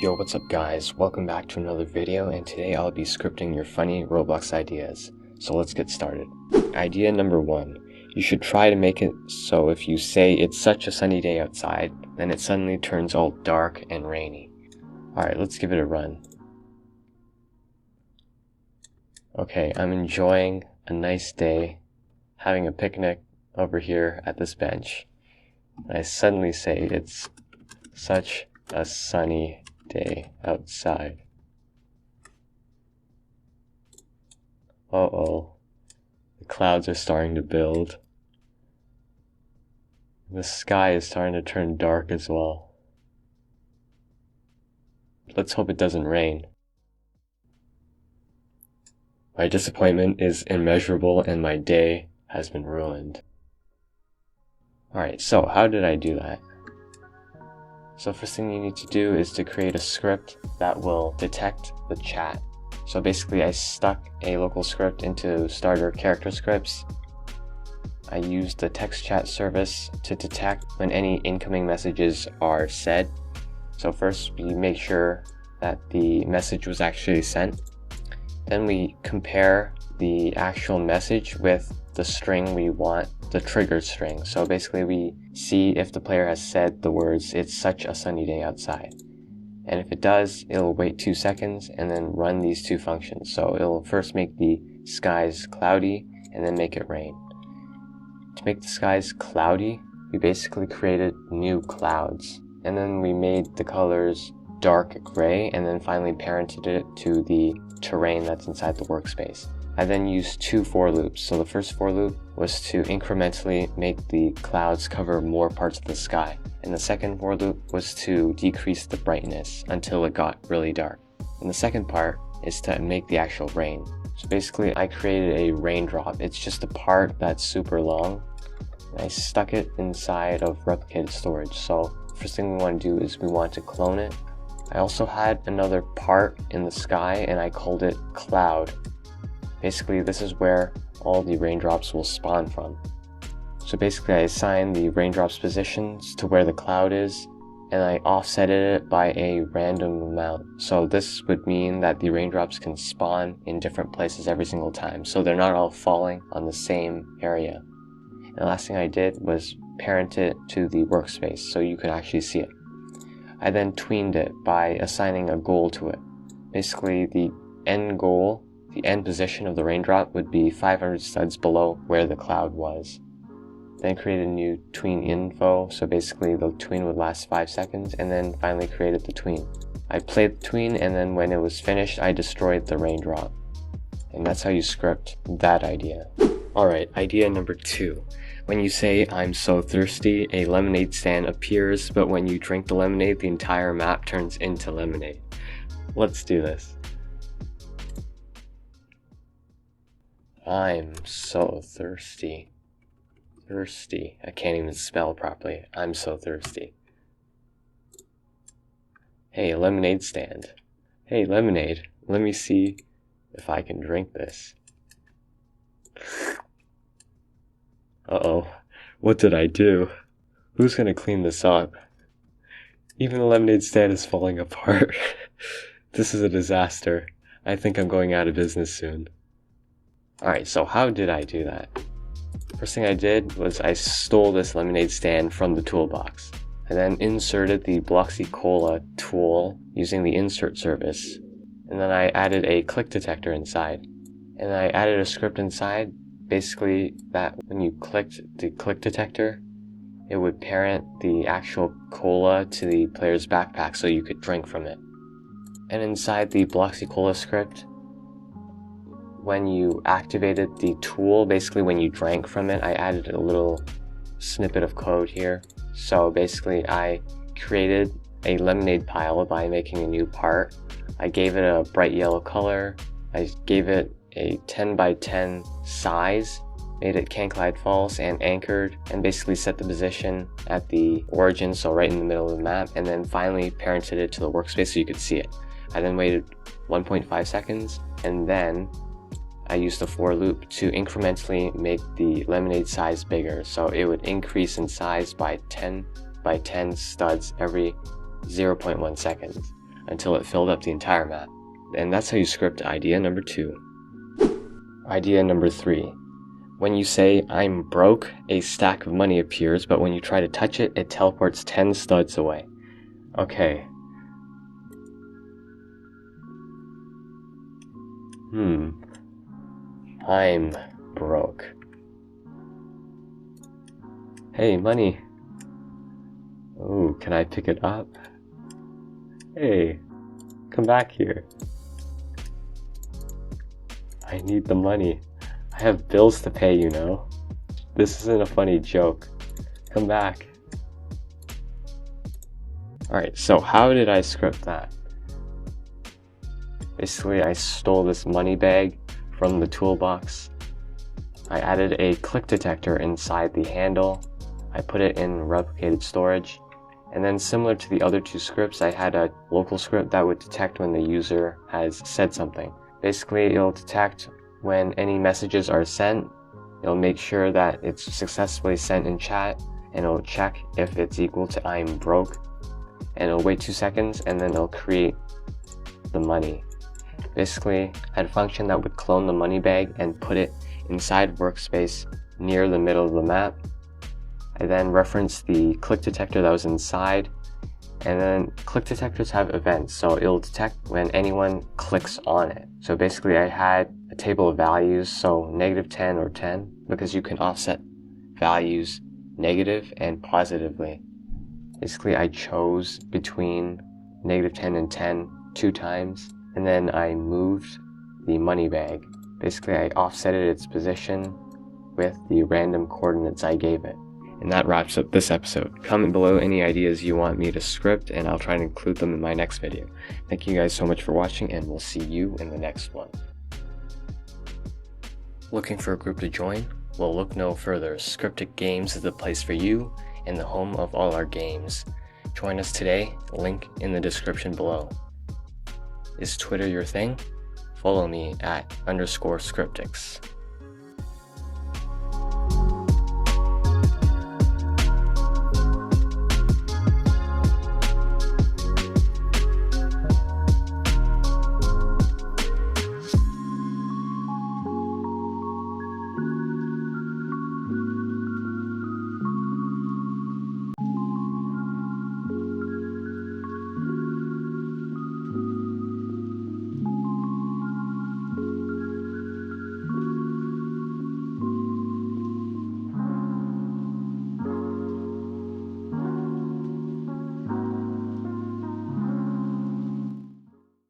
Yo, what's up guys? Welcome back to another video, and today I'll be scripting your funny Roblox ideas. So let's get started. Idea number 1. You should try to make it so if you say it's such a sunny day outside, then it suddenly turns all dark and rainy. Alright, let's give it a run. Okay, I'm enjoying a nice day, having a picnic over here at this bench. And I suddenly say it's such a sunny day outside. Uh-oh. The clouds are starting to build. The sky is starting to turn dark as well. Let's hope it doesn't rain. My disappointment is immeasurable and my day has been ruined. Alright, so how did I do that? So first thing you need to do is to create a script that will detect the chat. So basically I stuck a local script into starter character scripts. I used the text chat service to detect when any incoming messages are said. So first we make sure that the message was actually sent. Then we compare the actual message with the string we want, the trigger string. So basically we see if the player has said the words, "It's such a sunny day outside." And if it does, it'll wait 2 seconds and then run these two functions. So it'll first make the skies cloudy and then make it rain. To make the skies cloudy, we basically created new clouds. And then we made the colors dark gray and then finally parented it to the terrain that's inside the workspace. I then used 2 for loops. So the first for loop was to incrementally make the clouds cover more parts of the sky. And the second for loop was to decrease the brightness until it got really dark. And the second part is to make the actual rain. So basically I created a raindrop. It's just a part that's super long. And I stuck it inside of replicated storage. So first thing we want to do is we want to clone it. I also had another part in the sky and I called it cloud. Basically, this is where all the raindrops will spawn from. So basically, I assigned the raindrops positions to where the cloud is, and I offsetted it by a random amount. So this would mean that the raindrops can spawn in different places every single time, so they're not all falling on the same area. And the last thing I did was parent it to the workspace, so you could actually see it. I then tweened it by assigning a goal to it. Basically, the end goal, the end position of the raindrop would be 500 studs below where the cloud was. Then created a new tween info, so basically the tween would last 5 seconds, and then finally created the tween. I played the tween, and then when it was finished, I destroyed the raindrop. And that's how you script that idea. Alright, idea number 2. When you say, "I'm so thirsty," a lemonade stand appears, but when you drink the lemonade, the entire map turns into lemonade. Let's do this. I'm so thirsty. Thirsty. I can't even spell properly. I'm so thirsty. Hey, lemonade stand. Hey, lemonade. Let me see if I can drink this. Uh-oh. What did I do? Who's gonna clean this up? Even the lemonade stand is falling apart. This is a disaster. I think I'm going out of business soon. Alright, so how did I do that? First thing I did was I stole this lemonade stand from the toolbox. I then inserted the Bloxy Cola tool using the insert service. And then I added a click detector inside. And I added a script inside, basically that when you clicked the click detector, it would parent the actual cola to the player's backpack so you could drink from it. And inside the Bloxy Cola script, when you activated the tool, basically when you drank from it, I added a little snippet of code here. So basically I created a lemonade pile by making a new part. I gave it a bright yellow color. I gave it a 10 by 10 size, made it can't collide false and anchored, and basically set the position at the origin, so right in the middle of the map, and then finally parented it to the workspace so you could see it. I then waited 1.5 seconds, and then I used the for loop to incrementally make the lemonade size bigger, so it would increase in size by 10 by 10 studs every 0.1 seconds. until it filled up the entire map. And that's how you script idea number 2. Idea number 3. When you say, "I'm broke," a stack of money appears, but when you try to touch it, it teleports 10 studs away. Okay. I'm broke. Hey, money. Oh, can I pick it up? Hey, come back here. I need the money. I have bills to pay, you know. This isn't a funny joke. Come back. Alright, so how did I script that? Basically, I stole this money bag from the toolbox. I added a click detector inside the handle. I put it in replicated storage. And then similar to the other 2 scripts, I had a local script that would detect when the user has said something. Basically, it'll detect when any messages are sent. It'll make sure that it's successfully sent in chat, and it'll check if it's equal to "I'm broke." And it'll wait 2 seconds, and then it'll create the money. Basically, I had a function that would clone the money bag and put it inside workspace near the middle of the map. I then referenced the click detector that was inside, and then click detectors have events, so it'll detect when anyone clicks on it. So basically I had a table of values, so -10 or 10, because you can offset values negative and positively. Basically I chose between -10 and 10 2 times, and then I moved the money bag. Basically I offsetted its position with the random coordinates I gave it. And that wraps up this episode. Comment below any ideas you want me to script, and I'll try to include them in my next video. Thank you guys so much for watching, and we'll see you in the next one. Looking for a group to join? Well, look no further. Scripted Games is the place for you, and the home of all our games. Join us today, link in the description below. Is Twitter your thing? Follow me at _Scriptix.